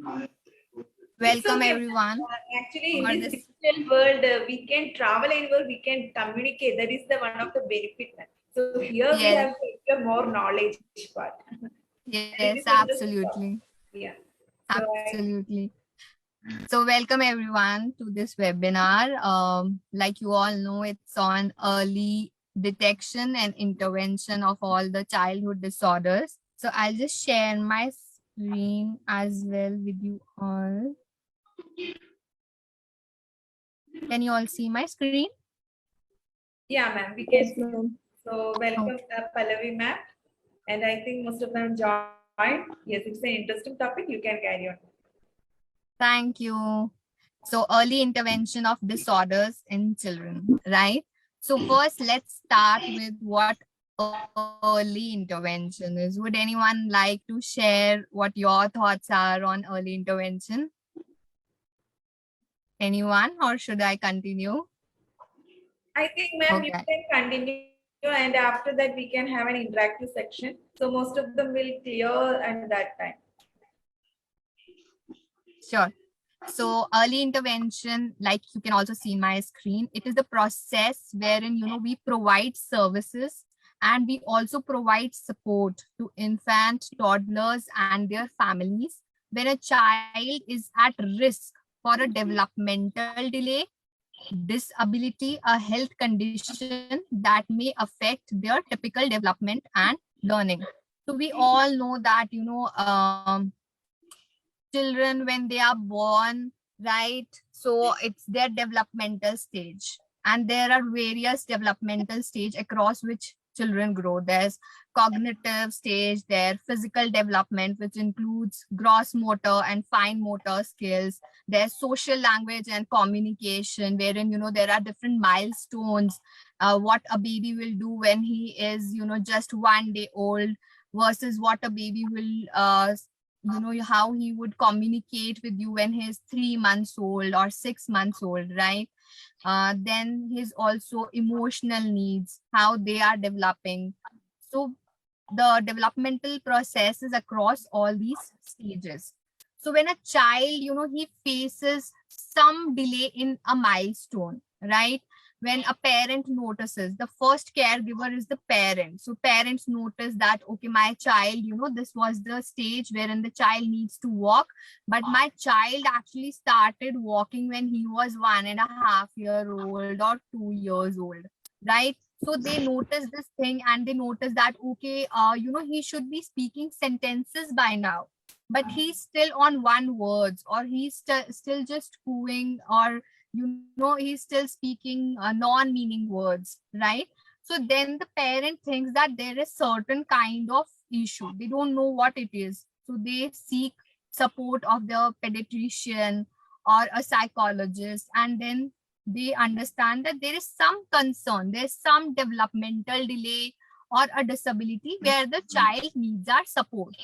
It's Welcome okay. everyone Actually, in for this this. digital world, we can travel anywhere, we can communicate. That is the one of the benefit. So here we Yes, have to explore more knowledge part. It yes, is interesting topic. absolutely. Yeah. So Absolutely. So welcome everyone to this webinar. Like you all know, it's on early detection and intervention of all the childhood disorders. So I'll just share my screen as well with you all. Can you all see my screen? yeah, ma'am, we can Yes, see. ma'am. So welcome, Okay. Pallavi, ma'am. And I think most of them joined. Yes, it's an interesting topic. You can carry on. Thank you. So early intervention of disorders in children, right? So first, let's start with what early intervention is. Would anyone like to share what your thoughts are on early intervention? Anyone, or should I continue? I think, ma'am, you Okay. can continue, and after that, we can have an interactive section. So most of them will clear at that time. Sure. So early intervention, like you can also see in my screen, it is the process wherein, we provide services and we also provide support to infant, toddlers and their families when a child is at risk for a developmental delay, disability, a health condition that may affect their typical development and learning. So we all know that, children when they are born, right? So it's their developmental stage, and there are various developmental stage across which children grow. There's cognitive stage, their physical development, which includes gross motor and fine motor skills. There's social language and communication, wherein there are different milestones, what a baby will do when he is just 1 day old versus what a baby will how he would communicate with you when he's 3 months old or 6 months old, right? Then his also emotional needs, how they are developing. So the developmental process is across all these stages. So when a child, he faces some delay in a milestone, right? When a parent notices, the first caregiver is the parent. So parents notice that, okay, my child, this was the stage wherein the child needs to walk, but my child actually started walking when he was 1.5 year old or 2 years old, right? So they notice this thing and they notice that, okay, he should be speaking sentences by now, but he's still on one words, or he's still just cooing, or he's still speaking non-meaning words, right? So then the parent thinks that there is certain kind of issue, they don't know what it is, so they seek support of the pediatrician or a psychologist, and then they understand that there is some concern, there's some developmental delay or a disability where the child needs our support.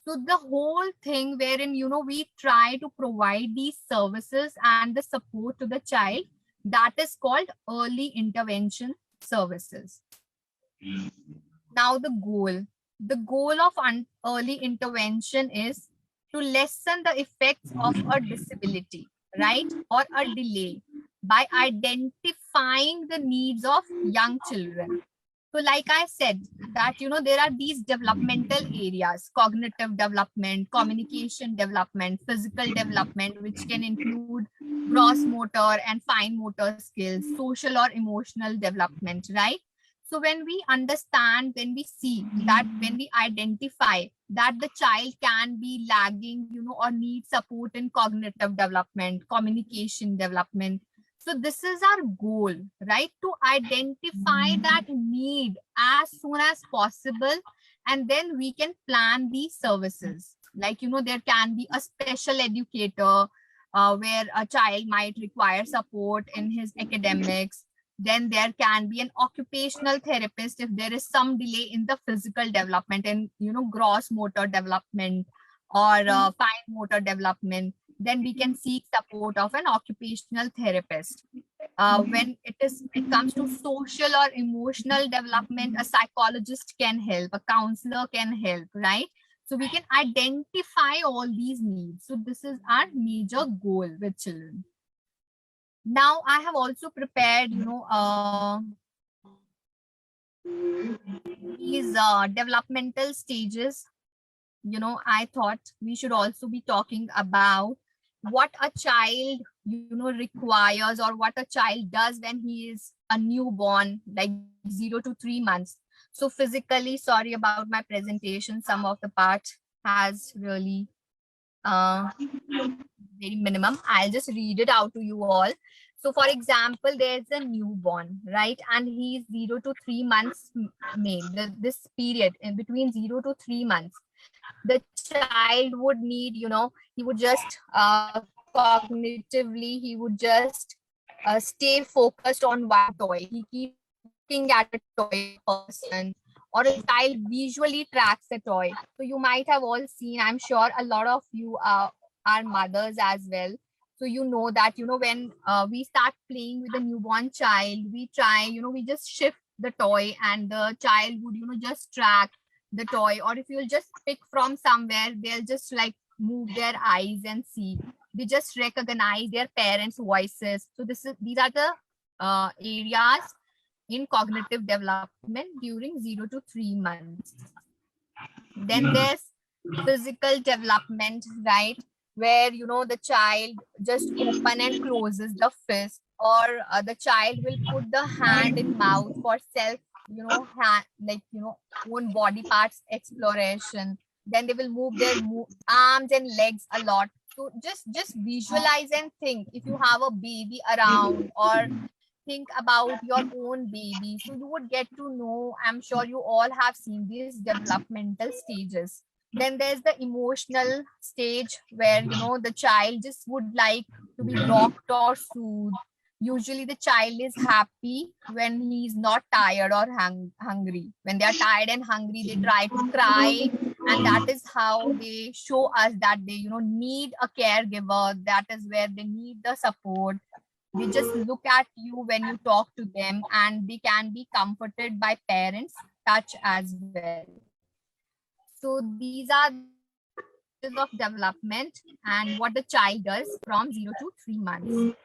So the whole thing wherein, we try to provide these services and the support to the child, that is called early intervention services. Now the goal of early intervention is to lessen the effects of a disability, right? Or a delay by identifying the needs of young children. So like I said, that, there are these developmental areas: cognitive development, communication development, physical development, which can include gross motor and fine motor skills, social or emotional development, right? So when we understand, when we see that, when we identify that the child can be lagging, or need support in cognitive development, communication development. So this is our goal, right? To identify that need as soon as possible, and then we can plan these services. Like, there can be a special educator where a child might require support in his academics. Then there can be an occupational therapist if there is some delay in the physical development and, gross motor development or fine motor development. Then we can seek support of an occupational therapist. When it comes to social or emotional development, a psychologist can help, a counselor can help, right? So we can identify all these needs. So this is our major goal with children. Now I have also prepared, these developmental stages. I thought we should also be talking about what a child, requires, or what a child does when he is a newborn, like 0 to 3 months. So physically, sorry about my presentation. Some of the part has really very minimum. I'll just read it out to you all. So for example, there's a newborn, right? And he's 0 to 3 months male. This period in between 0 to 3 months, the child would need, he would just cognitively, he would just stay focused on one toy. He keeps looking at a toy person, or a child visually tracks a toy. So you might have all seen, I'm sure a lot of you are mothers as well. So you know that, when we start playing with a newborn child, we try, we just shift the toy and the child would, just track the toy. Or if you'll just pick from somewhere, they'll just like move their eyes and see. They just recognize their parents' voices. So these are the areas in cognitive development during 0 to 3 months. Then there's physical development, right? Where, the child just open and closes the fist, or the child will put the hand in mouth for self, own body parts exploration. Then they will move their arms and legs a lot. So just visualize and think, if you have a baby around, or think about your own baby, so you would get to know, I'm sure you all have seen these developmental stages. Then there's the emotional stage where, the child just would like to be rocked or soothed. Usually the child is happy when he's not tired or hungry. When they are tired and hungry, they try to cry, and that is how they show us that they, need a caregiver. That is where they need the support. They just look at you when you talk to them, and they can be comforted by parents' touch as well. So these are the stages of development and what the child does from 0 to 3 months.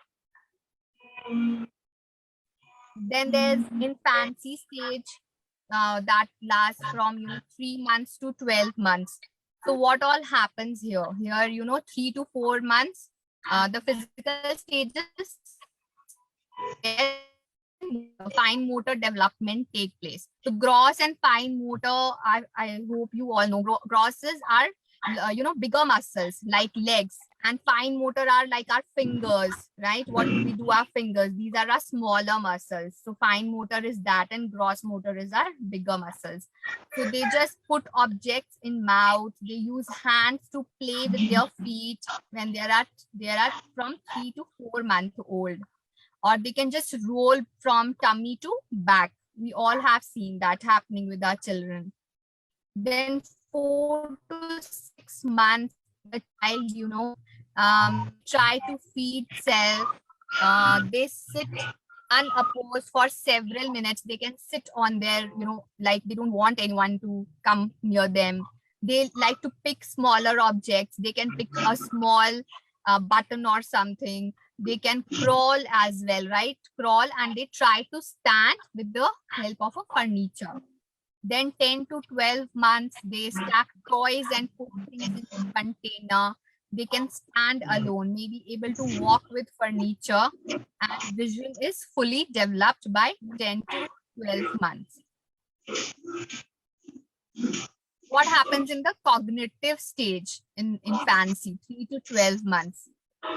Then there's infancy stage that lasts from 3 months to 12 months. So what all happens here? Here, 3 to 4 months, the physical stages, fine motor development take place. So gross and fine motor, I hope you all know, grosses are bigger muscles like legs, and fine motor are like our fingers, right? What we do our fingers, these are our smaller muscles. So fine motor is that, and gross motor is our bigger muscles. So they just put objects in mouth. They use hands to play with their feet when they are from 3 to 4 months old. Or they can just roll from tummy to back. We all have seen that happening with our children. Then 4 to 6 months, the child, try to feed self. They sit unopposed for several minutes. They can sit on their, like they don't want anyone to come near them. They like to pick smaller objects. They can pick a small button or something. They can crawl as well, right? Crawl, and they try to stand with the help of a furniture. Then 10 to 12 months, they stack toys and put things in the container. They can stand alone, maybe able to walk with furniture, and vision is fully developed by 10 to 12 months. What happens in the cognitive stage in infancy, 3 to 12 months?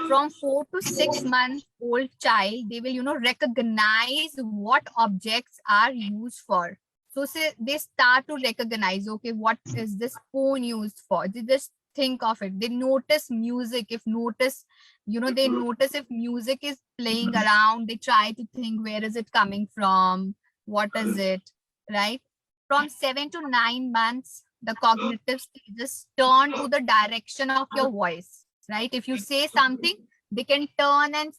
From 4 to 6 month old child, they will, recognize what objects are used for. So say they start to recognize, okay, what is this phone used for? They just think of it. They notice music. They notice if music is playing around, they try to think, where is it coming from? What is it, right? From 7 to 9 months, the cognitive stages turn to the direction of your voice, right? If you say something, they can turn and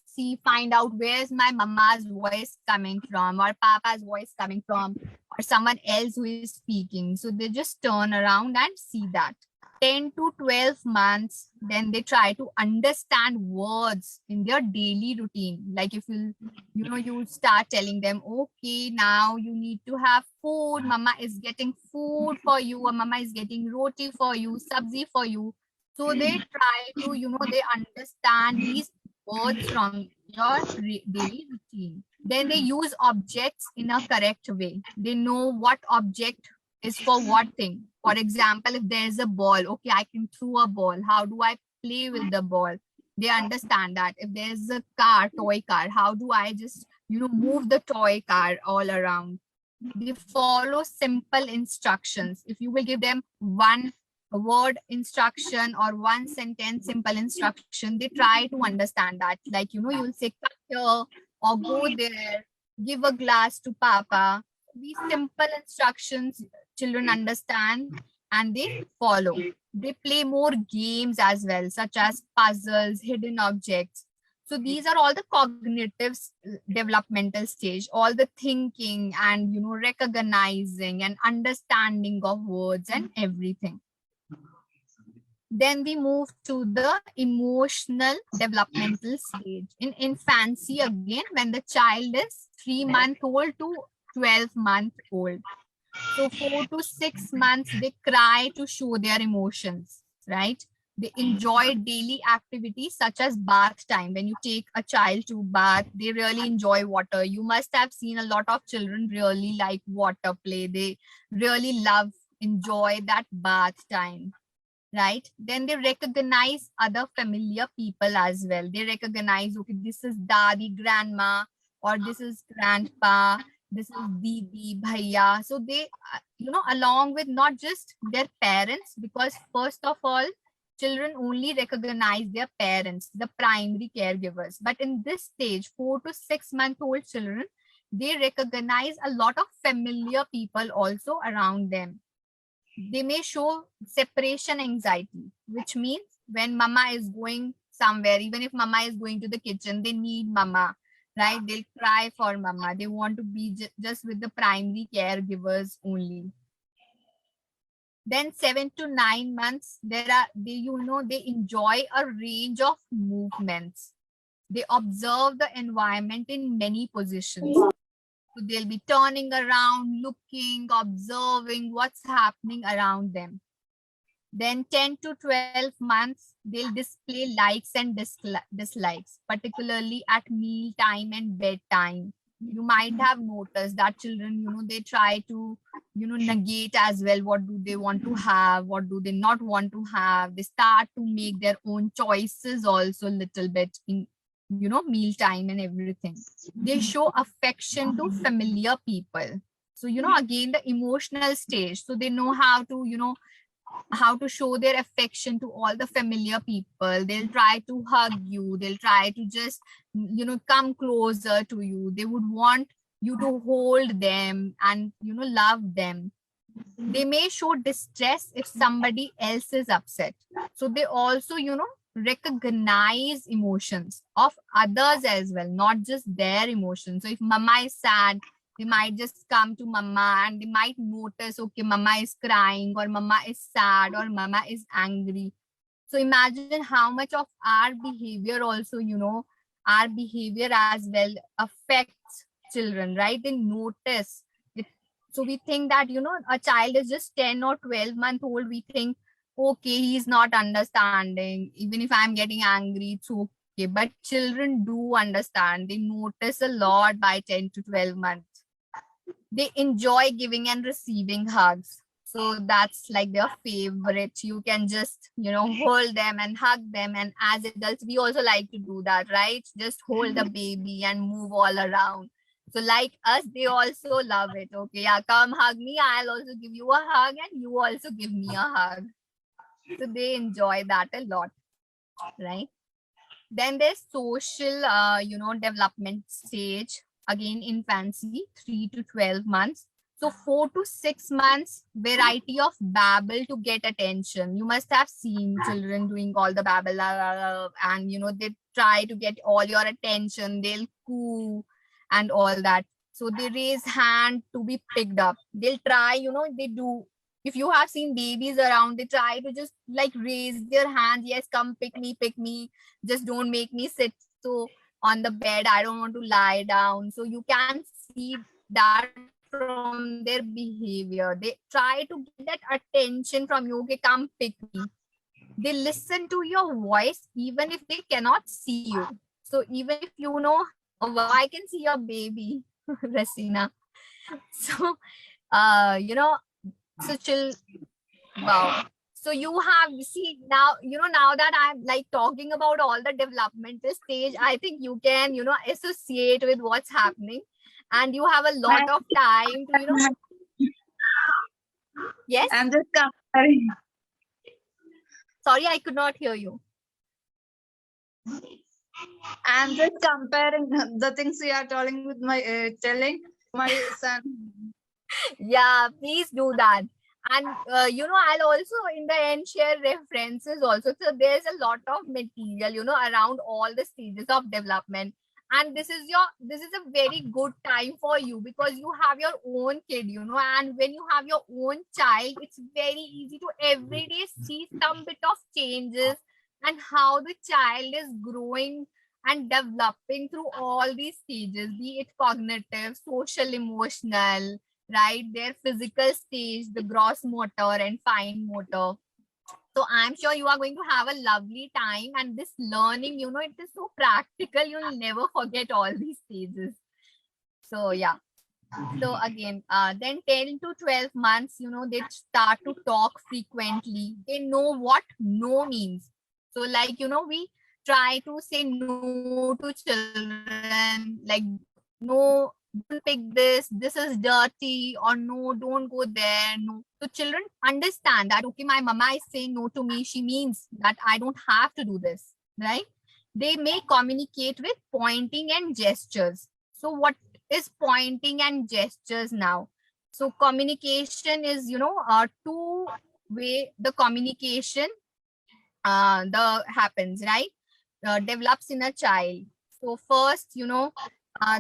find out, where's my mama's voice coming from, or papa's voice coming from, or someone else who is speaking. So they just turn around and see that. 10 to 12 months, then they try to understand words in their daily routine. Like if you start telling them, okay, now you need to have food, mama is getting food for you, or mama is getting roti for you, sabzi for you. So they try to, they understand these words from your daily routine. Then they use objects in a correct way. They know what object is for what thing. For example, if there's a ball, okay, I can throw a ball. How do I play with the ball? They understand that. If there's a car, toy car, how do I just, move the toy car all around? They follow simple instructions. If you will give them one word instruction or one sentence simple instruction, they try to understand that. Like, you'll say, come here or go there, give a glass to papa. These simple instructions children understand and they follow. They play more games as well, such as puzzles, hidden objects. So these are all the cognitive developmental stage, all the thinking and recognizing and understanding of words and everything. Then we move to the emotional developmental stage. In infancy, again, when the child is 3-month-old to 12-month-old. So 4 to 6 months, they cry to show their emotions, right? They enjoy daily activities such as bath time. When you take a child to bath, they really enjoy water. You must have seen a lot of children really like water play. They really enjoy that bath time, right? Then they recognize other familiar people as well. They recognize, okay, this is Dadi, grandma, or this is grandpa, this is Didi, Bhaiya. So they, along with not just their parents, because first of all, children only recognize their parents, the primary caregivers. But in this stage, 4 to 6-month-old children, they recognize a lot of familiar people also around them. They may show separation anxiety, which means when mama is going somewhere, even if mama is going to the kitchen, they need mama, right? They'll cry for mama. They want to be just with the primary caregivers only. Then 7 to 9 months, they enjoy a range of movements. They observe the environment in many positions. So they'll be turning around, looking, observing what's happening around them. Then 10 to 12 months, they'll display likes and dislikes, particularly at meal time and bedtime. You might have noticed that children, they try to, negate as well. What do they want to have? What do they not want to have? They start to make their own choices also a little bit in, meal time and everything. They show affection to familiar people. So, again, the emotional stage. So they know how to, how to show their affection to all the familiar people. They'll try to hug you. They'll try to just, come closer to you. They would want you to hold them and, love them. They may show distress if somebody else is upset. So they also, recognize emotions of others as well, not just their emotions. So if mama is sad, they might just come to mama and they might notice, okay, mama is crying or mama is sad or mama is angry. So imagine how much of our behavior also, our behavior as well affects children, right? They notice it. So we think that, a child is just 10 or 12-month-old. We think, okay, he's not understanding. Even if I'm getting angry, it's okay. But children do understand. They notice a lot by 10 to 12 months. They enjoy giving and receiving hugs. So that's like their favorite. You can just, hold them and hug them. And as adults, we also like to do that, right? Just hold the baby and move all around. So like us, they also love it. Okay, yeah, come hug me. I'll also give you a hug and you also give me a hug. So they enjoy that a lot, right? Then there's social, development stage. Again, infancy, 3 to 12 months. So 4 to 6 months, variety of babble to get attention. You must have seen children doing all the babble and, they try to get all your attention. They'll coo and all that. So they raise hand to be picked up. They'll try, they do if you have seen babies around, they try to just like raise their hands. Yes, come pick me. Just don't make me sit so on the bed. I don't want to lie down. So you can see that from their behavior. They try to get that attention from you. Okay, come pick me. They listen to your voice even if they cannot see you. So even if you know, oh wow, I can see your baby, Rasina. So so chill. Wow. So you have, see now, now that I'm like talking about all the developmental stage, I think you can, associate with what's happening, and you have a lot of time to, yes. I'm just comparing. Sorry, I could not hear you. I'm just comparing the things you are telling with my telling my son. Yeah, please do that. And I'll also in the end share references also. So there's a lot of material, around all the stages of development. And this is a very good time for you because you have your own kid, and when you have your own child, it's very easy to every day see some bit of changes and how the child is growing and developing through all these stages, be it cognitive, social, emotional, right? Their physical stage, the gross motor and fine motor. So I'm sure you are going to have a lovely time, and this learning, it is so practical. You'll never forget all these stages. So yeah. So again, then 10 to 12 months, they start to talk frequently. They know what no means. So like, we try to say no to children, like no, don't pick this is dirty, or no, don't go there. No. So children understand that, okay, my mama is saying no to me. She means that I don't have to do this, right? They may communicate with pointing and gestures. So what is pointing and gestures now? So communication is, two-way the communication happens, right? Develops in a child. So first,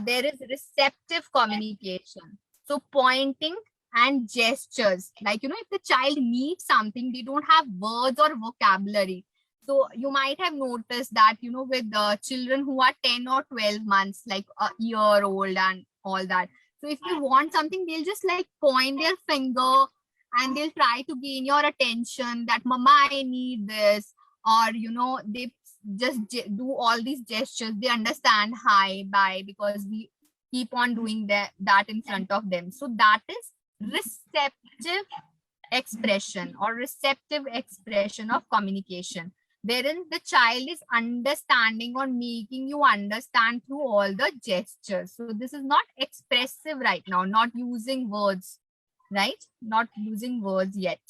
there is receptive communication. So pointing and gestures, like, if the child needs something, they don't have words or vocabulary. So you might have noticed that, with the children who are 10 or 12 months, like a year old and all that. So if they want something, they'll just like point their finger and they'll try to gain your attention that mama, I need this. Or, they just do all these gestures. They understand hi, bye, because we keep on doing that in front of them. So that is receptive expression or receptive expression of communication, wherein the child is understanding or making you understand through all the gestures. So this is not expressive right now, not using words, right? Not using words yet.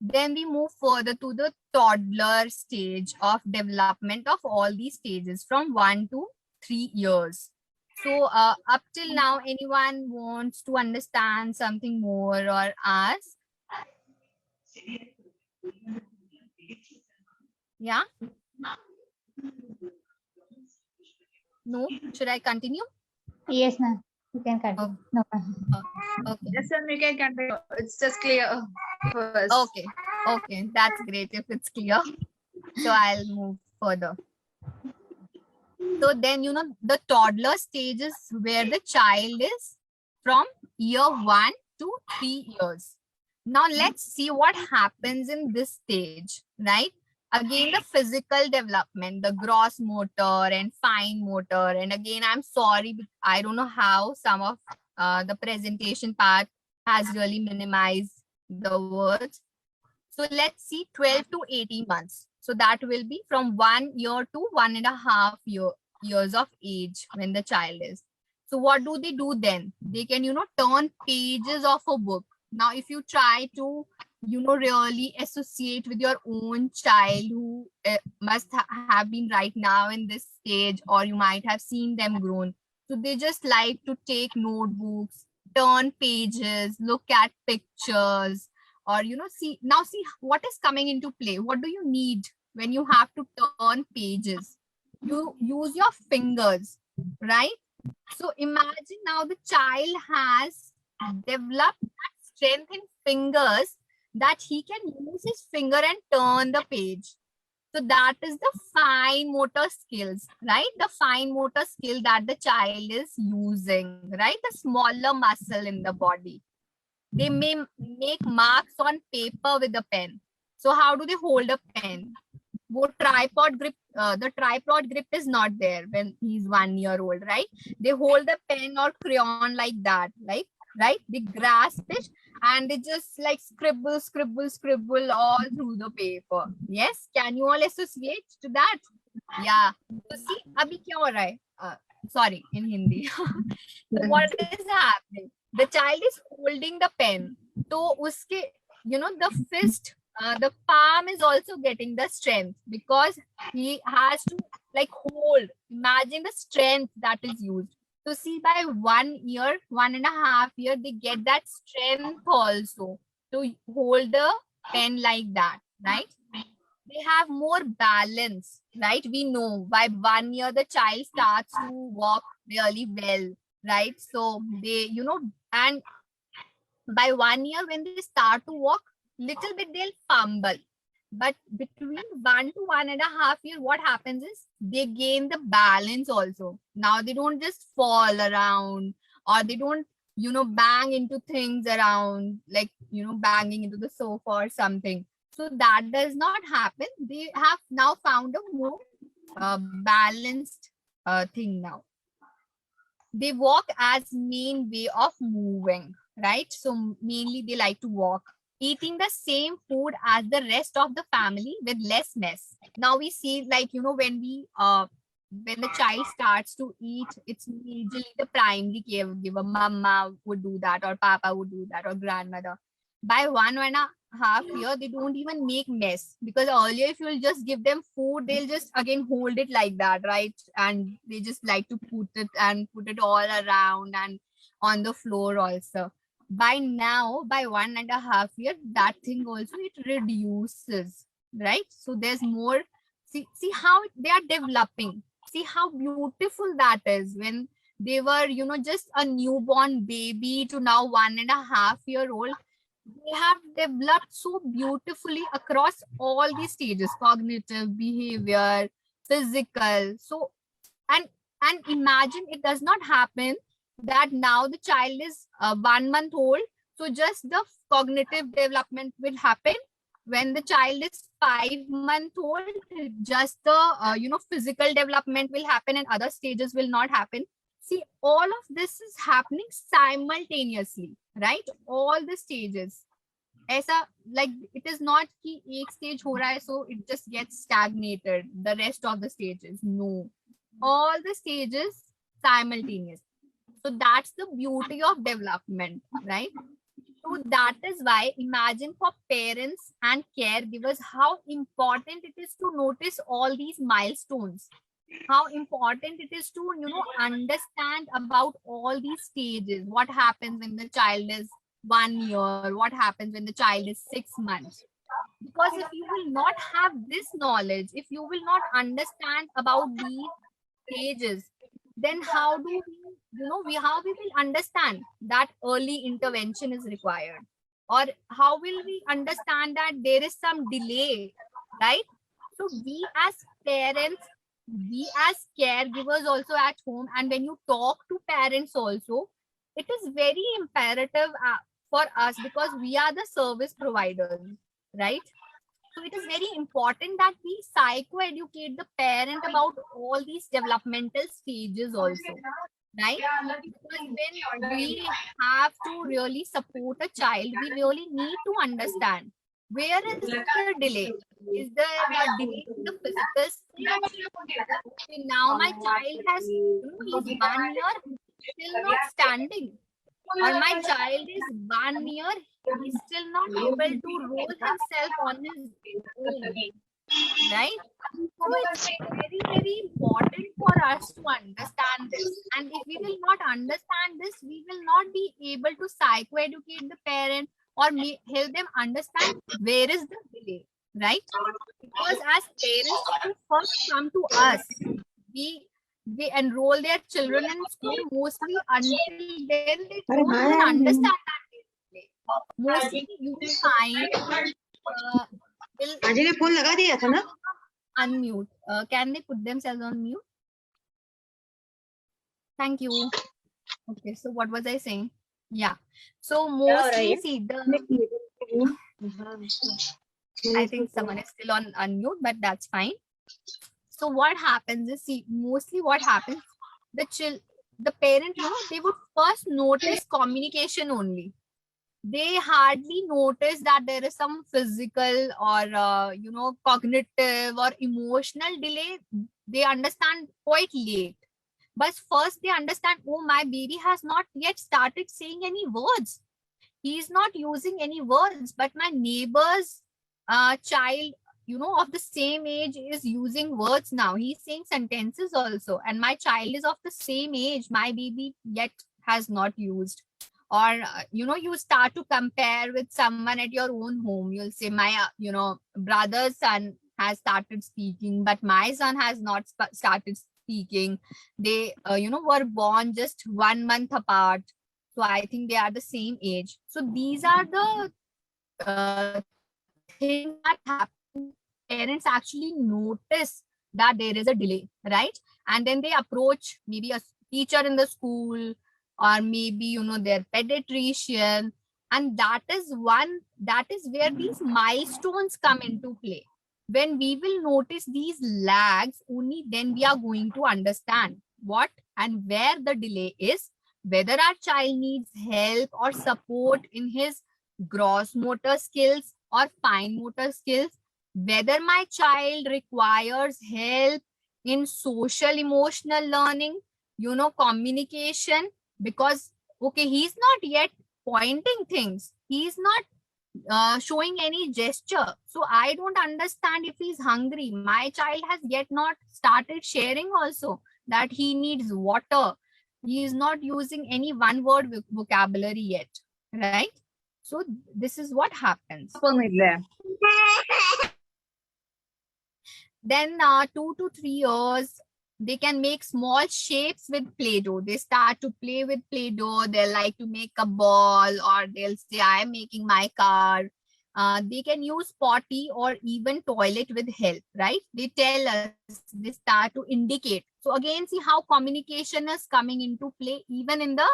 Then we move further to the toddler stage of development of all these stages from 1 to 3 years. So up till now, anyone wants to understand something more or ask? Yeah? No? Should I continue? Yes, ma'am. You can continue. No, Okay. Yes, sir, we can continue. It's just clear first. Okay. Okay. That's great if it's clear. So I'll move further. So then, the toddler stage is where the child is from year 1 to 3 years. Now let's see what happens in this stage, right? Again, the physical development, the gross motor and fine motor. And again, I'm sorry, I don't know how some of the presentation part has really minimized the words. So let's see 12 to 18 months. So that will be from 1 year to 1.5 years of age when the child is. So what do they do then? They can, turn pages of a book. Now, if you try to, really associate with your own child who must have been right now in this stage, or you might have seen them grown. So they just like to take notebooks, turn pages, look at pictures, or, see what is coming into play. What do you need when you have to turn pages? You use your fingers, right? So imagine now the child has developed that strength in fingers that he can use his finger and turn the page. So that is the fine motor skills, right? The fine motor skill that the child is using, right? The smaller muscle in the body. They may make marks on paper with a pen. So how do they hold a pen? The tripod grip is not there when he's 1 year old, right? They hold the pen or crayon like that, like, right? They grasp it and they just like scribble all through the paper. Yes, can you all associate to that? Yeah. So see, abhi kya ho raha hai? Sorry, in Hindi. So what is happening? The child is holding the pen. So uske, the fist, the palm is also getting the strength because he has to like hold. Imagine the strength that is used. So see, by 1 year, 1.5 years, they get that strength also to hold the pen like that, right? They have more balance, right? We know by 1 year, the child starts to walk really well, right? So they, and by 1 year, when they start to walk, little bit they'll fumble. But between 1 to 1.5 years, what happens is they gain the balance also. Now they don't just fall around or they don't, bang into things around, like, banging into the sofa or something. So that does not happen. They have now found a more balanced thing now. They walk as main way of moving, right? So mainly they like to walk, eating the same food as the rest of the family with less mess. Now we see, like, when the child starts to eat, it's usually the primary caregiver, mama would do that, or papa would do that, or grandmother. By 1.5 years, they don't even make mess, because earlier if you'll just give them food, they'll just again hold it like that, right? And they just like to put it all around and on the floor also. By now, by 1.5 years, that thing also it reduces, right? So there's more. See how they are developing. See how beautiful that is when they were, just a newborn baby to now 1.5-year-old. They have developed so beautifully across all these stages: cognitive, behavior, physical. So, and imagine it does not happen that now the child is 1 month old. So just the cognitive development will happen. When the child is 5 months old, just the physical development will happen and other stages will not happen. See, all of this is happening simultaneously, right? All the stages. Aisa, like, it is not ki ek stage ho raha hai, so it just gets stagnated. The rest of the stages, no. All the stages simultaneous. So that's the beauty of development, right? So that is why, imagine for parents and caregivers how important it is to notice all these milestones. How important it is to, understand about all these stages. What happens when the child is 1 year? What happens when the child is 6 months? Because if you will not have this knowledge, if you will not understand about these stages, then how do we, how we will understand that early intervention is required? Or how will we understand that there is some delay, right? So we as parents, we as caregivers also at home, and when you talk to parents also, it is very imperative for us, because we are the service providers, right? So it is very important that we psycho-educate the parent about all these developmental stages also, right? Because when we have to really support a child, we really need to understand where is the delay. Is there a delay in the physical stage? Okay, now my child has, he's 1 year, still not standing. Or my child is 1 year, he's still not able to roll himself on his own, right? So it's very, very important for us to understand this. And if we will not understand this, we will not be able to psycho-educate the parent or help them understand where is the delay, right? Because as parents who first come to us, they enroll their children in school mostly until then they don't even understand that delay. mostly you will find will Ajay ने phone लगा दिया था ना? unmute. Can they put themselves on mute? Thank you. Okay, so what was I saying? Yeah. So mostly see the I think someone is still on unmute, but that's fine. So what happens is, see, mostly what happens, the parent, they would first notice communication only. They hardly notice that there is some physical or cognitive or emotional delay. They understand quite late. But first they understand, oh, my baby has not yet started saying any words. He is not using any words, but my neighbor's child, of the same age is using words now. He's saying sentences also. And my child is of the same age. My baby yet has not used. Or, you start to compare with someone at your own home. You'll say, my, brother's son has started speaking, but my son has not started speaking. They, were born just 1 month apart. So I think they are the same age. So these are the things that happen. Parents actually notice that there is a delay, right? And then they approach maybe a teacher in the school or maybe, their pediatrician. And that is where these milestones come into play. When we will notice these lags, only then we are going to understand what and where the delay is, whether our child needs help or support in his gross motor skills or fine motor skills, whether my child requires help in social emotional learning, communication, because, okay, he's not yet pointing things. He's not showing any gesture. So I don't understand if he's hungry. My child has yet not started sharing also that he needs water. He is not using any one word vocabulary yet, right? So this is what happens. Then 2 to 3 years, they can make small shapes with Play-Doh. They start to play with Play-Doh. They like to make a ball, or they'll say, I'm making my car. They can use potty or even toilet with help, right? They tell us, they start to indicate. So again, see how communication is coming into play even in the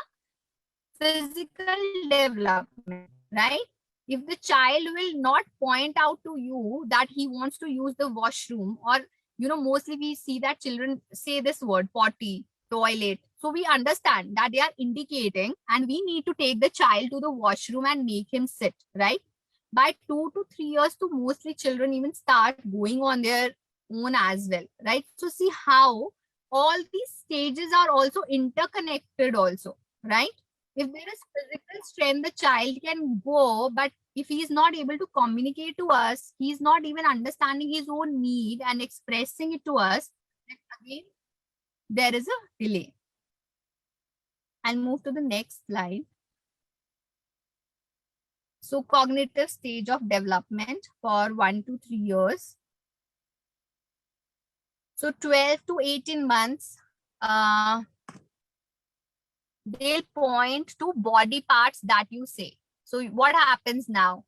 physical development, right? If the child will not point out to you that he wants to use the washroom, or, mostly we see that children say this word, potty, toilet. So we understand that they are indicating and we need to take the child to the washroom and make him sit, right? By 2 to 3 years, to mostly children even start going on their own as well, right? So see how all these stages are also interconnected also, right? If there is physical strength, the child can go, but if he is not able to communicate to us, he is not even understanding his own need and expressing it to us, then again, there is a delay. I'll move to the next slide. So cognitive stage of development for 1 to 3 years. So 12 to 18 months, they'll point to body parts that you say. So what happens now?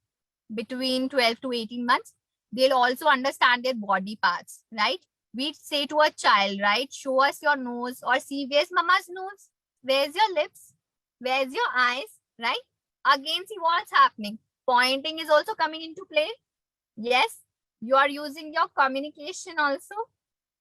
Between 12 to 18 months, they'll also understand their body parts, right? We say to a child, right? Show us your nose, or see, where's mama's nose? Where's your lips? Where's your eyes, right? Again, see what's happening. Pointing is also coming into play. Yes, you are using your communication also,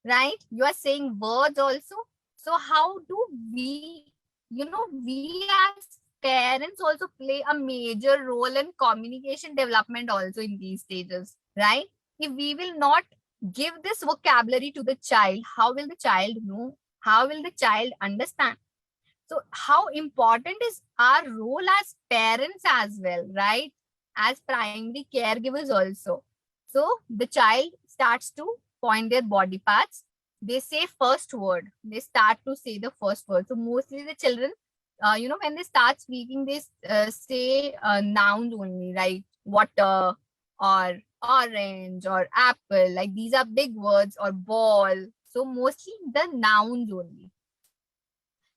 right? You are saying words also. So how do we, we as parents also play a major role in communication development also in these stages, right? If we will not give this vocabulary to the child, how will the child know? How will the child understand? So how important is our role as parents as well, right? As primary caregivers also. So the child starts to point their body parts. They say first word. They start to say the first word. So mostly the children, when they start speaking, they say nouns only, right? Water or orange or apple. Like these are big words, or ball. So mostly the nouns only.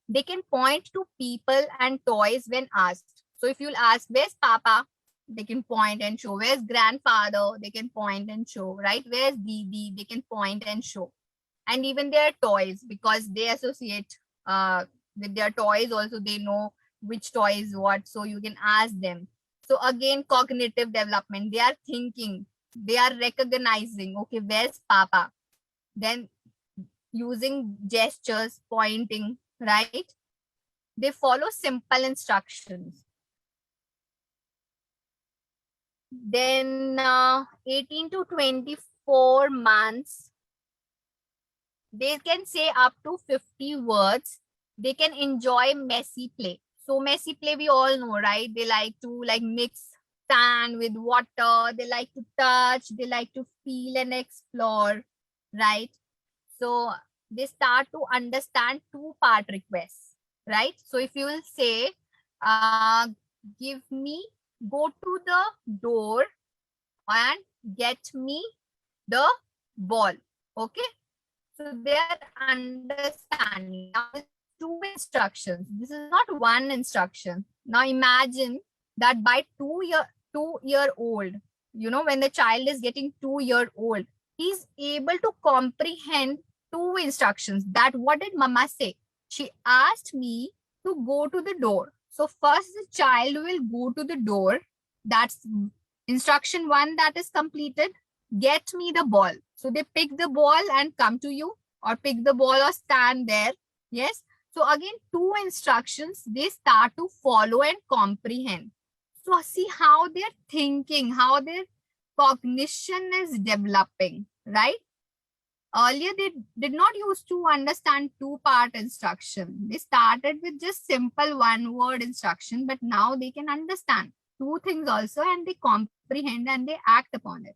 They can point to people and toys when asked. So if you'll ask, where's Papa? They can point and show. Where's grandfather? They can point and show, right? Where's Didi? They can point and show. And even their toys, because they associate with their toys also, they know which toy is what. So you can ask them. So again, cognitive development, they are thinking, they are recognizing, okay, where's Papa? Then using gestures, pointing, right? They follow simple instructions. Then 18 to 24 months, they can say up to 50 words. They can enjoy messy play. So messy play, we all know, right? They like to mix sand with water. They like to touch. They like to feel and explore, right? So they start to understand two-part requests, right? So if you will say, go to the door and get me the ball, okay? So they are understanding. Now, it's two instructions. This is not one instruction. Now imagine that by 2-year-old, when the child is getting 2-year-old, he's able to comprehend two instructions. That what did Mama say? She asked me to go to the door. So first the child will go to the door. That's instruction 1 that is completed. Get me the ball. So they pick the ball and come to you, or pick the ball or stand there. Yes. So again, two instructions, they start to follow and comprehend. So see how they're thinking, how their cognition is developing, right? Earlier, they did not used to understand two-part instruction. They started with just simple one-word instruction, but now they can understand two things also, and they comprehend and they act upon it.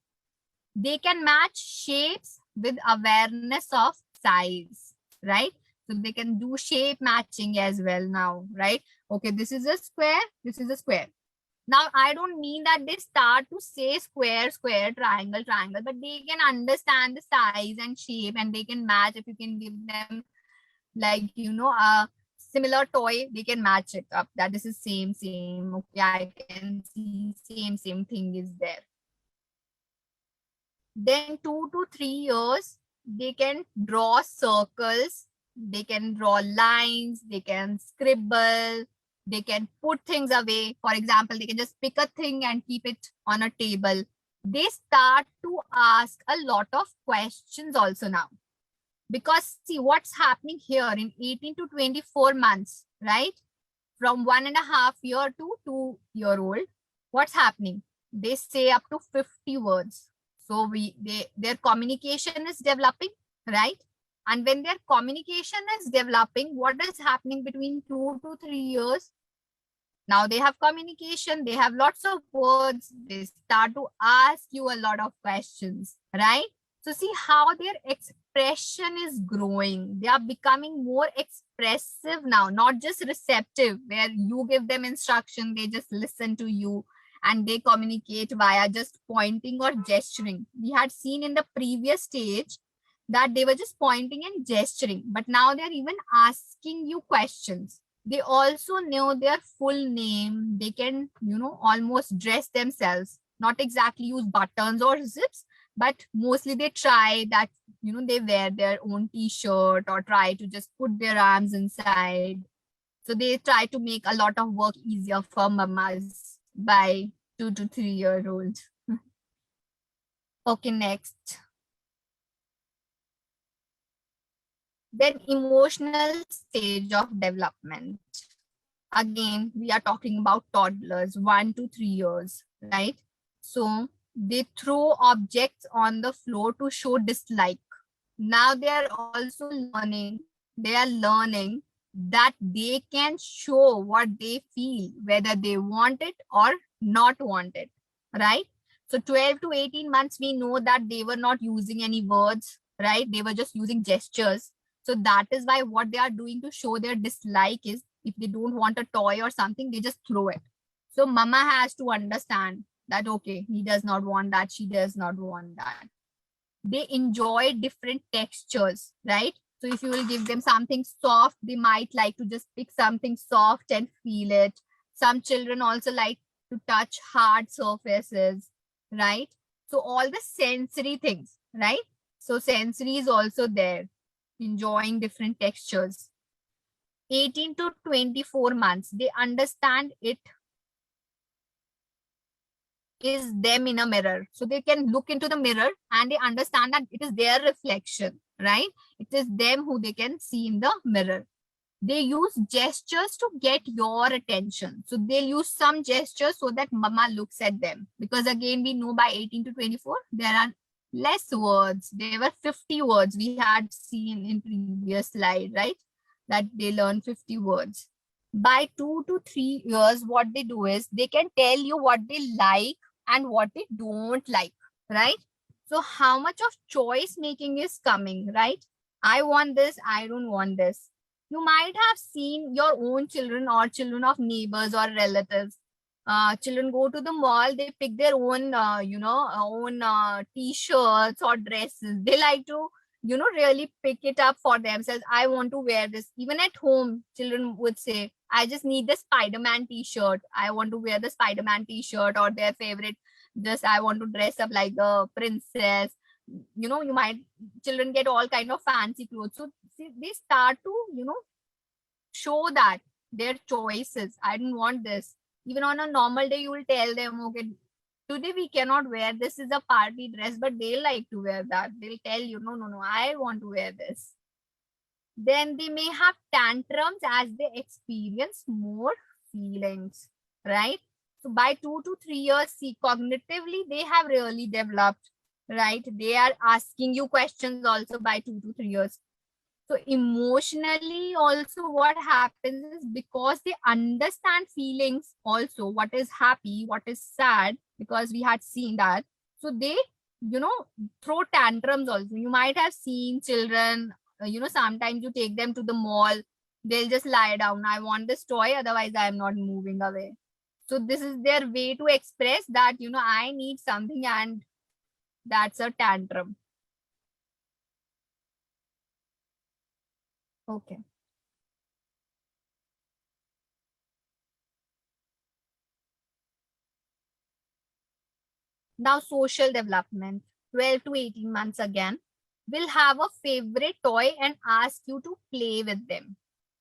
They can match shapes with awareness of size, right? So they can do shape matching as well now, right? Okay, this is a square, this is a square. Now, I don't mean that they start to say square, square, triangle, triangle, but they can understand the size and shape, and they can match. If you can give them a similar toy, they can match it up. That this is same. Okay, I can see same thing is there. Then 2 to 3 years, they can draw circles, they can draw lines, they can scribble, they can put things away. For example, they can just pick a thing and keep it on a table. They start to ask a lot of questions also now. Because see what's happening here in 18 to 24 months, right? From 1.5 year to 2-year-old, what's happening? They say up to 50 words. So their communication is developing, right? And when their communication is developing, what is happening between 2 to 3 years? Now they have communication, they have lots of words, they start to ask you a lot of questions, right? So see how their expression is growing. They are becoming more expressive now, not just receptive, where you give them instruction, they just listen to you and they communicate via just pointing or gesturing. We had seen in the previous stage that they were just pointing and gesturing, but now they're even asking you questions. They also know their full name. They can, almost dress themselves, not exactly use buttons or zips, but mostly they try that, they wear their own t-shirt or try to just put their arms inside. So they try to make a lot of work easier for mamas by 2 to 3-year-olds. Okay, next. Then emotional stage of development. Again, we are talking about toddlers, 1 to 3 years, right? So they throw objects on the floor to show dislike. Now they are also learning. They are learning that they can show what they feel, whether they want it or not want it, right? So 12 to 18 months, we know that they were not using any words, right? They were just using gestures. So that is why what they are doing to show their dislike is, if they don't want a toy or something, they just throw it. So mama has to understand that, okay, he does not want that, she does not want that. They enjoy different textures, right? So if you will give them something soft, they might like to just pick something soft and feel it. Some children also like to touch hard surfaces, right? So all the sensory things, right? So sensory is also there, enjoying different textures. 18 to 24 months, they understand it is them in a mirror. So they can look into the mirror and they understand that it is their reflection, right? It is them who they can see in the mirror. They use gestures to get your attention. So they'll use some gestures so that mama looks at them. Because again, we know by 18 to 24, there are less words. There were 50 words we had seen in previous slide, right? That they learn 50 words. By 2 to 3 years, what they do is they can tell you what they like and what they don't like, right? So how much of choice making is coming, right? I want this, I don't want this. You might have seen your own children or children of neighbors or relatives. Children go to the mall, they pick their own, t-shirts or dresses. They like to, really pick it up for themselves. I want to wear this. Even at home, children would say, I just need the Spider-Man t-shirt. I want to wear the Spider-Man t-shirt, or their favorite, just I want to dress up like the princess. You might, children get all kind of fancy clothes. So see, they start to, show that their choices. I don't want this. Even on a normal day, you will tell them, okay, today we cannot wear, this is a party dress, but they like to wear that. They'll tell you, no, I want to wear this. Then they may have tantrums as they experience more feelings, right? So by 2 to 3 years, see, cognitively, they have really developed, right? They are asking you questions also by 2 to 3 years. So emotionally also what happens is, because they understand feelings also, what is happy, what is sad, because we had seen that. So they, throw tantrums also. You might have seen children, sometimes you take them to the mall, they'll just lie down. I want this toy, otherwise I am not moving away. So this is their way to express that, I need something, and that's a tantrum. Okay. Now social development, 12 to 18 months again, will have a favorite toy and ask you to play with them.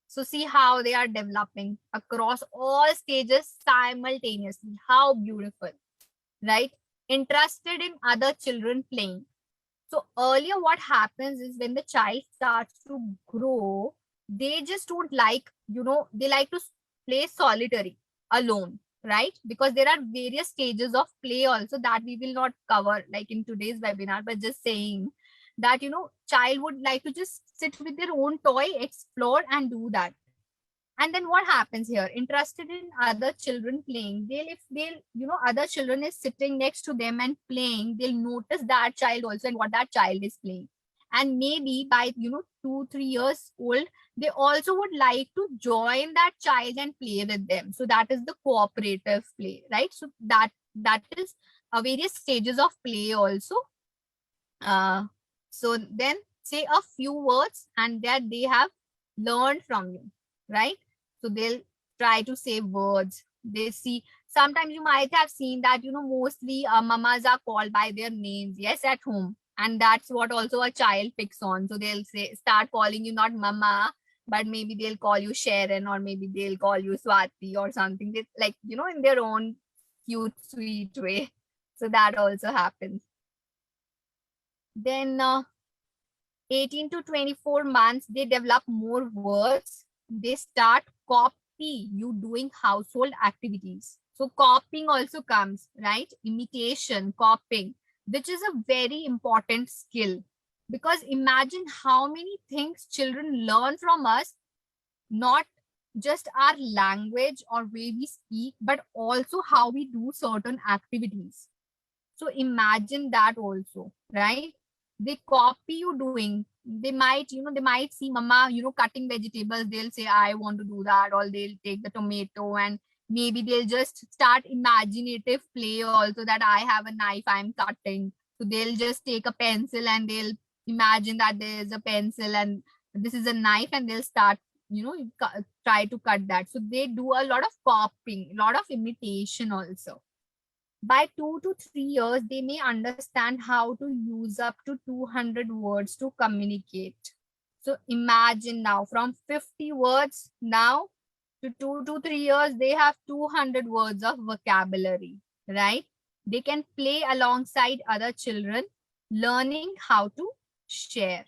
So see how they are developing across all stages simultaneously. How beautiful, right? Interested in other children playing. So earlier what happens is, when the child starts to grow, they just don't like, they like to play solitary, alone, right? Because there are various stages of play also that we will not cover like in today's webinar, but just saying that, child would like to just sit with their own toy, explore and do that. And then what happens here? Interested in other children playing. If other children is sitting next to them and playing, they'll notice that child also and what that child is playing. And maybe by, 2-3 years old, they also would like to join that child and play with them. So that is the cooperative play, right? So that is various stages of play also. So then say a few words and that they have learned from you, right? So they'll try to say words. They see, sometimes you might have seen that, mostly mamas are called by their names, yes, at home. And that's what also a child picks on. So they'll start calling you not mama, but maybe they'll call you Sharon, or maybe they'll call you Swati or something. They, like, in their own cute, sweet way. So that also happens. Then 18 to 24 months, they develop more words. They start copy you doing household activities. So copying also comes, right? Imitation, copying, which is a very important skill. Because imagine how many things children learn from us, not just our language or way we speak, but also how we do certain activities. So imagine that also, right? They copy you doing. They might, they might see mama, cutting vegetables. They'll say, I want to do that. Or they'll take the tomato, and maybe they'll just start imaginative play also, that I have a knife I'm cutting. So they'll just take a pencil and they'll imagine that there's a pencil and this is a knife, and they'll start try to cut that. So they do a lot of copying, a lot of imitation also. By 2 to 3 years, they may understand how to use up to 200 words to communicate. So imagine now, from 50 words now to 2 to 3 years, they have 200 words of vocabulary, right? They can play alongside other children, learning how to share.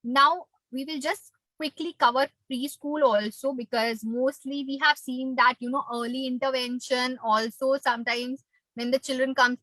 Now, we will just quickly cover preschool also, because mostly we have seen that, early intervention also sometimes when the children come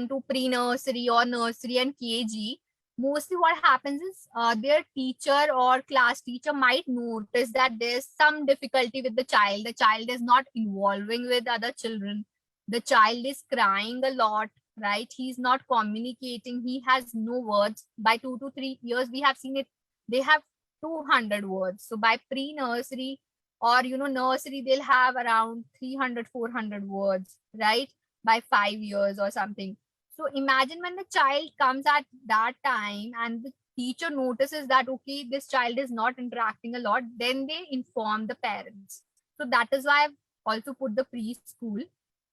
to pre-nursery or nursery and KG, mostly what happens is their teacher or class teacher might notice that there's some difficulty with the child. The child is not involving with other children. The child is crying a lot, right? He's not communicating. He has no words. By 2 to 3 years, we have seen it. They have 200 words. So by pre-nursery or, nursery, they'll have around 300, 400 words, right? By 5 years or something. So imagine when the child comes at that time and the teacher notices that, okay, this child is not interacting a lot, then they inform the parents. So that is why I've also put the preschool.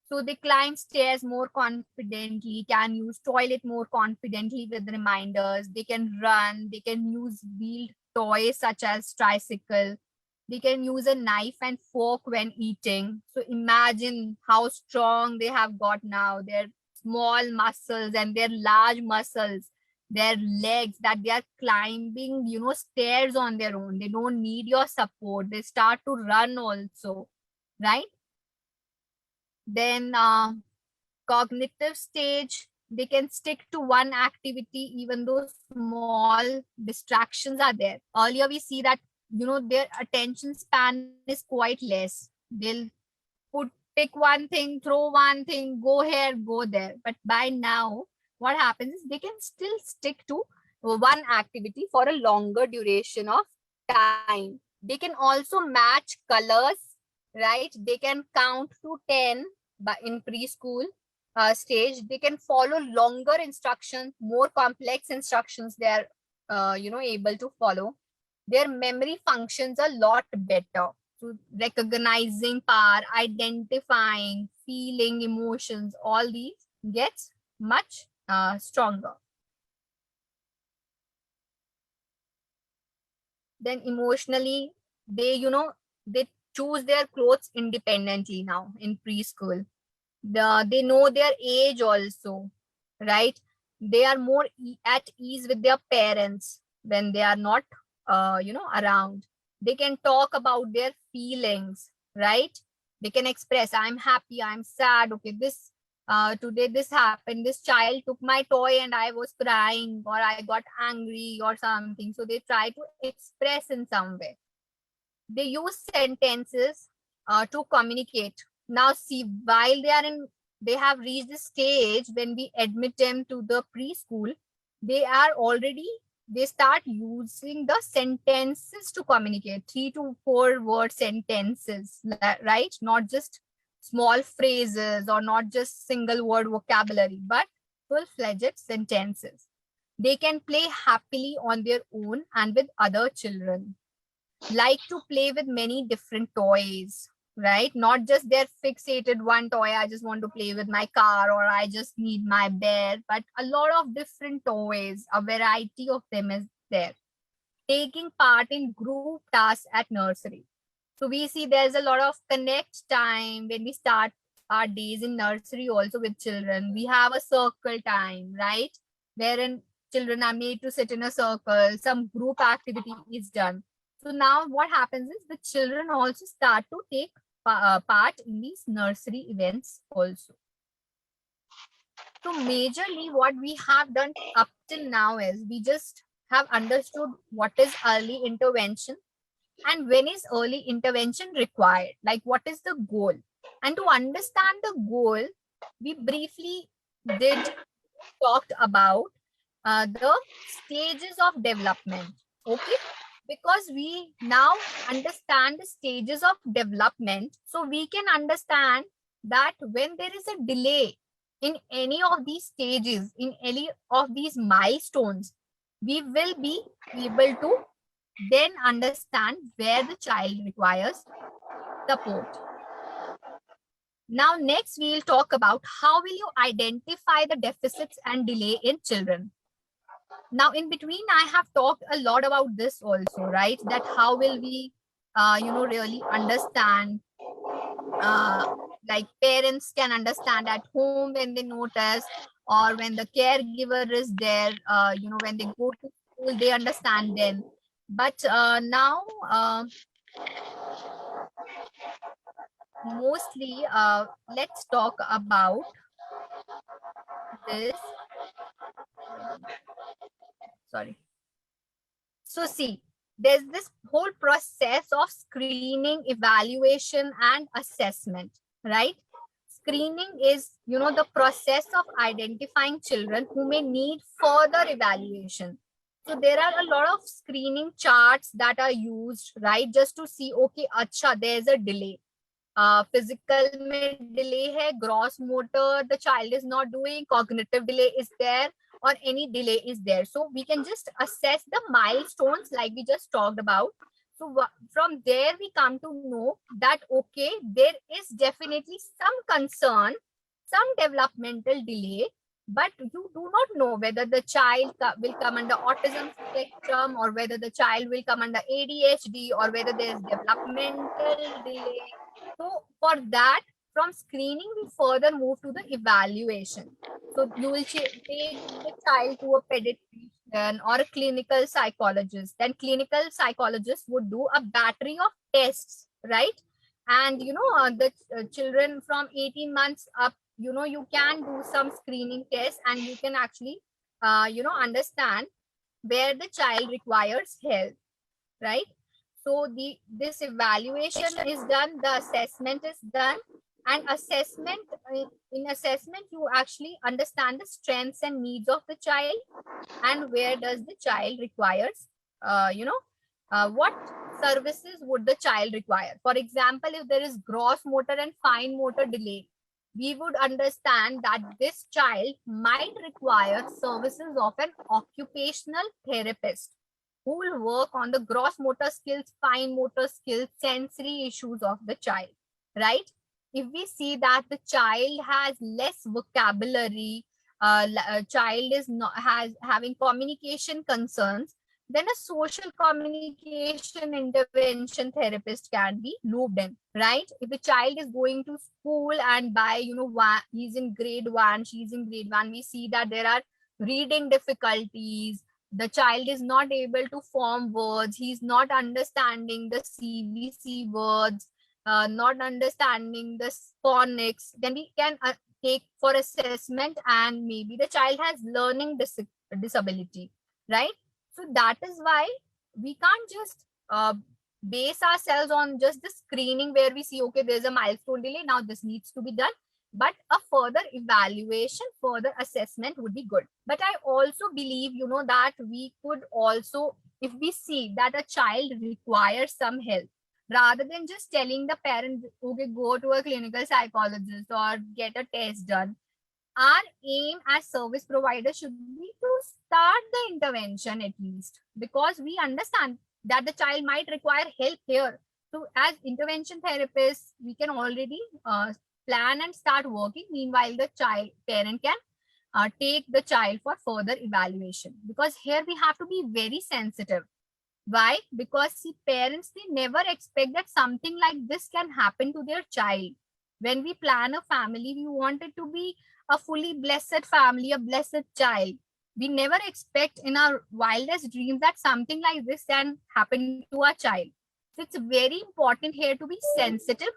So they climb stairs more confidently, can use toilet more confidently with reminders. They can run, they can use wheeled toys such as tricycle. They can use a knife and fork when eating. So imagine how strong they have got now. Their small muscles and their large muscles, their legs, that they are climbing, stairs on their own. They don't need your support. They start to run also, right? Then cognitive stage, they can stick to one activity even though small distractions are there. Earlier we see that, their attention span is quite less. They'll pick one thing, throw one thing, go here, go there. But by now, what happens is they can still stick to one activity for a longer duration of time. They can also match colors, right? They can count to 10 but in preschool stage. They can follow longer instructions, more complex instructions they are able to follow. Their memory functions a lot better. So recognizing power, identifying, feeling emotions, all these gets much stronger. Then emotionally, they choose their clothes independently now in preschool. They know their age also, right? They are more at ease with their parents when they are not around. They can talk about their feelings, right? They can express, I'm happy, I'm sad, okay, this today this happened, this child took my toy and I was crying, or I got angry or something. So they try to express in some way. They use sentences to communicate. Now see, while they have reached the stage when we admit them to the preschool, they start using the sentences to communicate, 3 to 4 word sentences, right? Not just small phrases or not just single word vocabulary, but full-fledged sentences. They can play happily on their own and with other children. Like to play with many different toys, right? Not just they're fixated one toy, I just want to play with my car, or I just need my bear, but a lot of different toys, a variety of them is there. Taking part in group tasks at nursery. So we see there's a lot of connect time when we start our days in nursery also with children. We have a circle time, right? Wherein children are made to sit in a circle, some group activity is done. So now what happens is the children also start to take part in these nursery events also. So majorly what we have done up till now is we just have understood what is early intervention and when is early intervention required, like what is the goal. And to understand the goal, we briefly talked about the stages of development, okay? Because we now understand the stages of development, so we can understand that when there is a delay in any of these stages, in any of these milestones, we will be able to then understand where the child requires support. Now, next we will talk about how will you identify the deficits and delay in children. Now, in between, I have talked a lot about this also, right? That how will we, really understand, like parents can understand at home when they notice, or when the caregiver is there, when they go to school, they understand then. But now, mostly, let's talk about this. Sorry. So see, there's this whole process of screening, evaluation, and assessment, right? Screening is, the process of identifying children who may need further evaluation. So there are a lot of screening charts that are used, right? Just to see, okay, acha, there's a delay. Physical में delay है, gross motor the child is not doing, cognitive delay is there, or any delay is there. So we can just assess the milestones like we just talked about. So from there we come to know that, okay, there is definitely some concern, some developmental delay, but you do not know whether the child will come under autism spectrum, or whether the child will come under ADHD, or whether there is developmental delay. So for that, from screening, we further move to the evaluation. So you will take the child to a pediatrician or a clinical psychologist. Then clinical psychologist would do a battery of tests, right? And the children from 18 months up, you can do some screening tests, and you can actually, understand where the child requires help, right? So this evaluation is done, the assessment is done, and in assessment you actually understand the strengths and needs of the child, and where does the child requires, what services would the child require. For example, if there is gross motor and fine motor delay, we would understand that this child might require services of an occupational therapist who will work on the gross motor skills, fine motor skills, sensory issues of the child, right? If we see that the child has less vocabulary, child is not having communication concerns, then a social communication intervention therapist can be looped in, right? If the child is going to school and by, he's in grade 1, she's in grade 1, we see that there are reading difficulties, the child is not able to form words, he's not understanding the CBC words, not understanding the phonics, then we can take for assessment, and maybe the child has learning disability, right? So that is why we can't just base ourselves on just the screening where we see, okay, there's a milestone delay, now this needs to be done. But a further evaluation, further assessment would be good. But I also believe, that we could also, if we see that a child requires some help, rather than just telling the parent, okay, go to a clinical psychologist or get a test done, our aim as service providers should be to start the intervention at least, because we understand that the child might require help here. So as intervention therapists, we can already plan and start working. Meanwhile, the parent can take the child for further evaluation, because here we have to be very sensitive. Why? Because see, parents, they never expect that something like this can happen to their child. When we plan a family, we want it to be a fully blessed family, a blessed child. We never expect in our wildest dreams that something like this can happen to our child. So it's very important here to be sensitive.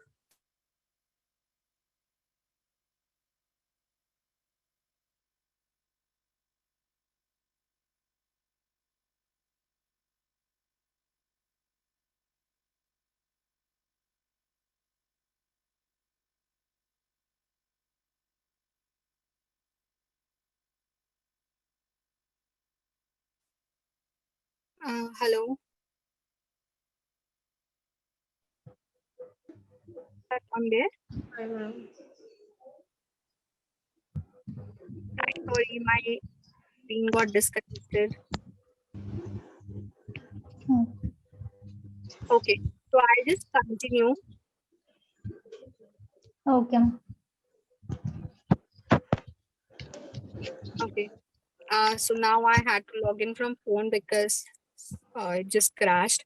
Hello. I'm there. Sorry, my screen got disconnected. Okay, so I just continue. Okay. Okay. So now I had to log in from phone because it just crashed.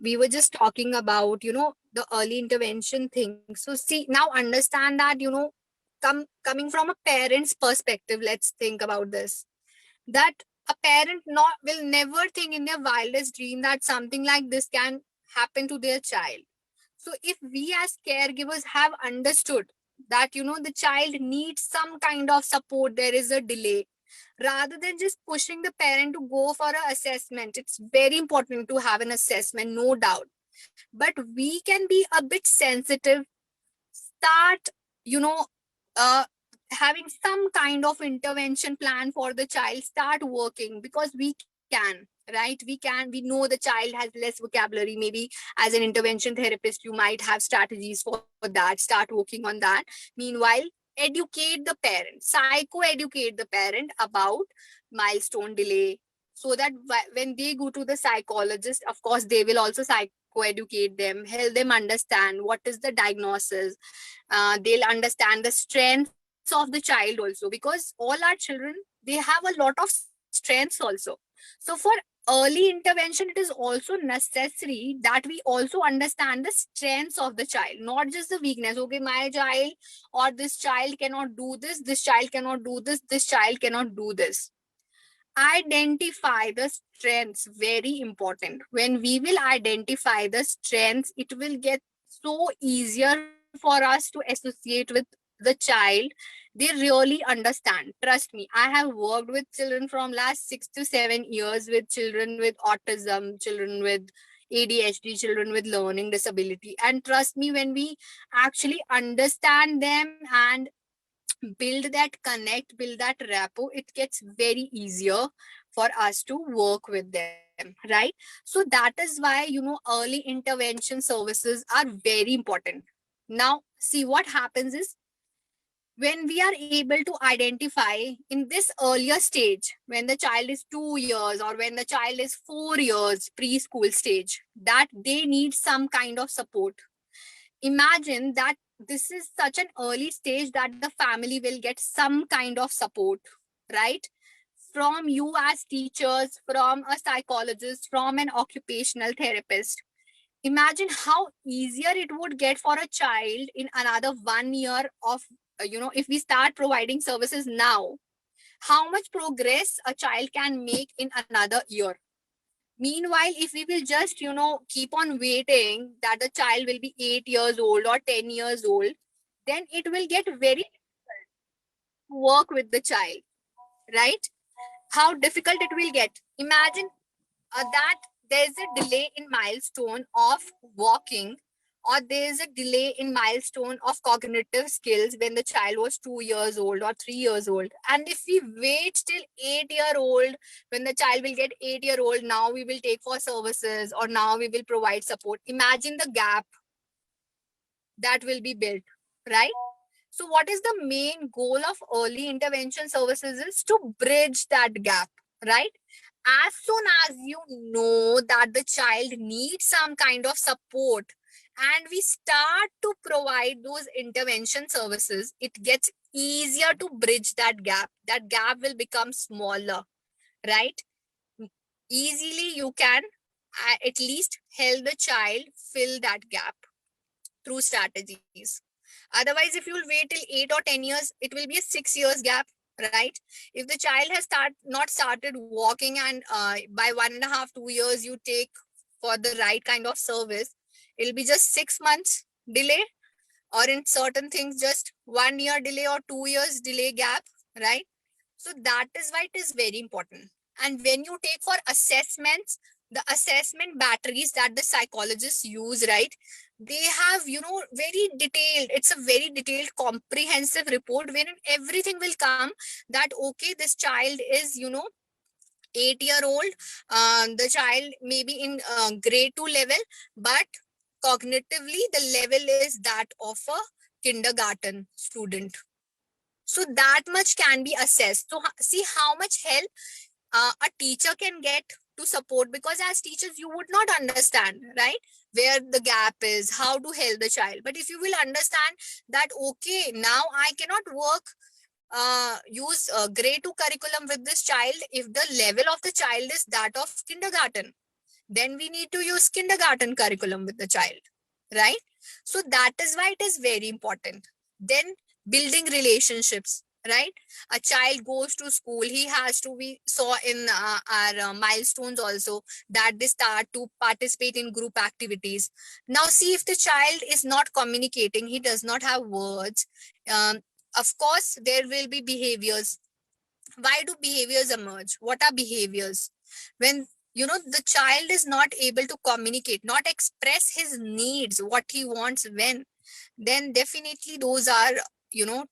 We were just talking about, the early intervention thing. So see, now understand that, coming from a parent's perspective, let's think about this. That a parent not will never think in their wildest dream that something like this can happen to their child. So if we as caregivers have understood that, the child needs some kind of support, there is a delay, rather than just pushing the parent to go for an assessment. It's very important to have an assessment, no doubt. But we can be a bit sensitive, start, you know, uh, having some kind of intervention plan for the child, start working, because we can, right? We know the child has less vocabulary. Maybe as an intervention therapist, you might have strategies for that, start working on that. Meanwhile, educate the parent, psycho-educate the parent about milestone delay, so that when they go to the psychologist, of course, they will also psycho-educate them, help them understand what is the diagnosis. They'll understand the strengths of the child also, because all our children, they have a lot of strengths also. So for early intervention, it is also necessary that we also understand the strengths of the child, not just the weakness. Okay, my child or this child cannot do this child cannot do this child cannot do this. Identify the strengths, very important. When we will identify the strengths, it will get so easier for us to associate with the child. They really understand, trust me. I have worked with children from last 6 to 7 years, with children with autism, children with ADHD, children with learning disability. And trust me, when we actually understand them and build that connect, build that rapport, it gets very easier for us to work with them, right? So that is why, early intervention services are very important. Now, see what happens is, when we are able to identify in this earlier stage, when the child is 2 years or when the child is 4 years, preschool stage, that they need some kind of support. Imagine that this is such an early stage that the family will get some kind of support, right? From you as teachers, from a psychologist, from an occupational therapist. Imagine how easier it would get for a child in another 1 year of, if we start providing services now, how much progress a child can make in another year. Meanwhile, if we will just, keep on waiting that the child will be 8 years old or 10 years old, then it will get very difficult to work with the child, right? How difficult it will get. Imagine that there's a delay in milestone of walking, or there's a delay in milestone of cognitive skills when the child was 2 years old or 3 years old. And if we wait till 8 year old, when the child will get 8 year old, now we will take for services, or now we will provide support. Imagine the gap that will be built, right? So what is the main goal of early intervention services is to bridge that gap, right? As soon as you know that the child needs some kind of support and we start to provide those intervention services, it gets easier to bridge that gap. That gap will become smaller, right? Easily you can at least help the child fill that gap through strategies. Otherwise, if you'll wait till 8 or 10 years, it will be a 6 years gap, right? If the child has not started walking, and by 1.5 2 years you take for the right kind of service, it'll be just 6 months delay, or in certain things just 1 year delay or 2 years delay gap, right? So that is why it is very important. And when you take for assessments, the assessment batteries that the psychologists use, right? They have, very detailed, it's a very detailed, comprehensive report wherein everything will come that, okay, this child is, 8 year old. The child may be in grade 2 level, but cognitively the level is that of a kindergarten student. So that much can be assessed. So see how much help a teacher can get to support, because as teachers you would not understand, right, where the gap is, how to help the child. But if you will understand that, okay, now I cannot work use grade 2 curriculum with this child if the level of the child is that of kindergarten, then we need to use kindergarten curriculum with the child, right? So that is why it is very important. Then building relationships, right? A child goes to school, he has to, we saw in our milestones also, that they start to participate in group activities. Now see, if the child is not communicating, he does not have words, of course there will be behaviors. Why do behaviors emerge? What are behaviors? When the child is not able to communicate, not express his needs, what he wants, when, then definitely those are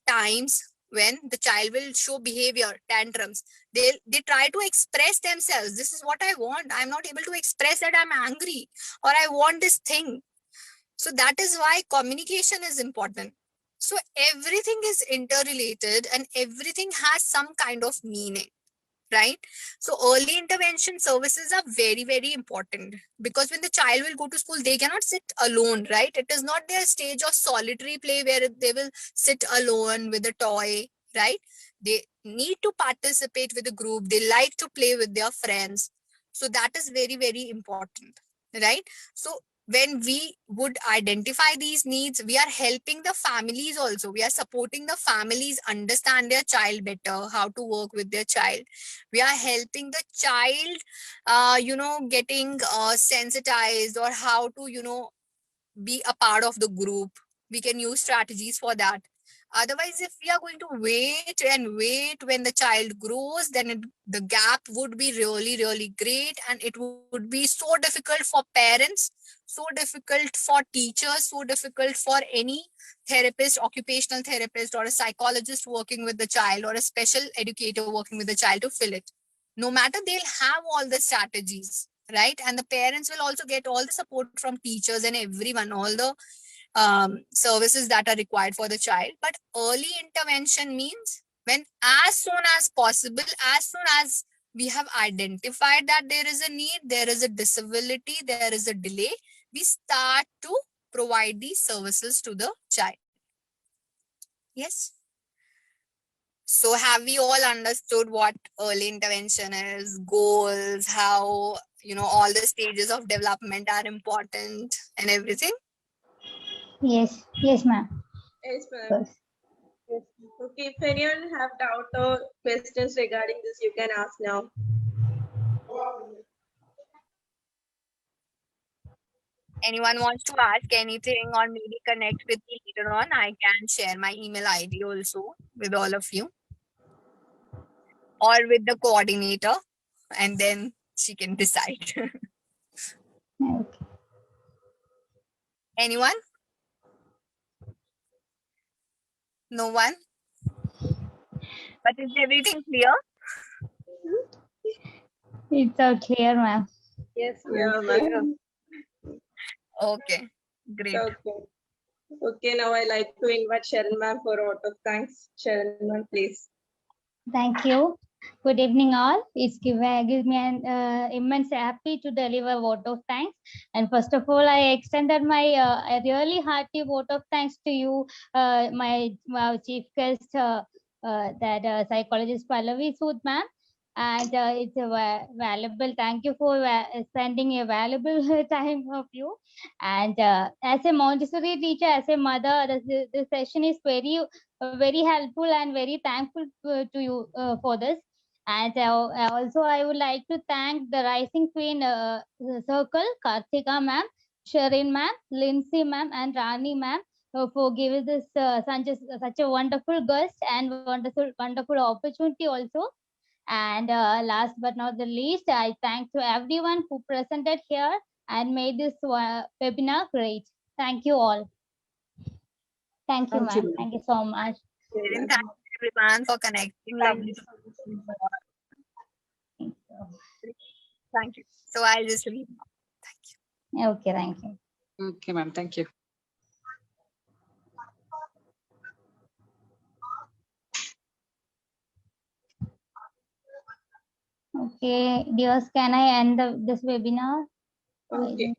times when the child will show behavior tantrums. They try to express themselves. This is what I want. I'm not able to express that I'm angry or I want this thing. So that is why communication is important. So everything is interrelated and everything has some kind of meaning, right? So early intervention services are very, very important, because when the child will go to school, they cannot sit alone, right? It is not their stage of solitary play where they will sit alone with a toy, right? They need to participate with a group. They like to play with their friends. So that is very, very important, right? So when we would identify these needs, we are helping the families also. We are supporting the families understand their child better, how to work with their child. We are helping the child getting sensitized, or how to be a part of the group. We can use strategies for that. Otherwise, if we are going to wait and wait when the child grows, then the gap would be really, really great, and it would be so difficult for parents, so difficult for teachers, so difficult for any therapist, occupational therapist, or a psychologist working with the child, or a special educator working with the child to fill it. No matter, they'll have all the strategies, right? And the parents will also get all the support from teachers and everyone, all the services that are required for the child. But early intervention means when, as soon as possible, as soon as we have identified that there is a need, there is a disability, there is a delay, we start to provide these services to the child. Yes. So have we all understood what early intervention is, goals, how, all the stages of development are important and everything? Yes, yes, ma'am. Yes, ma'am. Yes. Yes. Okay, if anyone have doubt or questions regarding this, you can ask now. Anyone wants to ask anything or maybe connect with me later on, I can share my email ID also with all of you, or with the coordinator, and then she can decide. Okay. Anyone? No one? But is everything clear? It's all clear, ma'am. Yes, ma'am. Okay, great. Okay. Okay, now I like to invite Sharon ma'am for a vote of thanks. Sharon ma'am, please. Thank you. Good evening, all. It's gives me an immense happy to deliver vote of thanks. And first of all, I extended my a really hearty vote of thanks to you, my chief guest, that psychologist Pallavi Sood, ma'am. And it's a valuable. Thank you for spending a valuable time of you. And as a Montessori teacher, as a mother, this session is very helpful and very thankful to you for this. And also, I would like to thank the Rising Queen Circle, Karthika ma'am, Sharin ma'am, Lindsay ma'am, and Rani ma'am for giving this such a wonderful guest and wonderful opportunity also. And last but not the least, I thank to everyone who presented here and made this webinar great. Thank you all. Thank you, ma'am. Thank you so much. And thank you everyone for connecting. Lovely. Thank you. So I'll just leave now. Thank you. Okay, thank you. Okay, ma'am. Thank you. Okay. Okay, dears, can I end this webinar? Okay.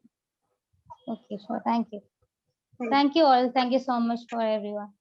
Okay, sure. Thank you. Thank you. Thank you all. Thank you so much for everyone.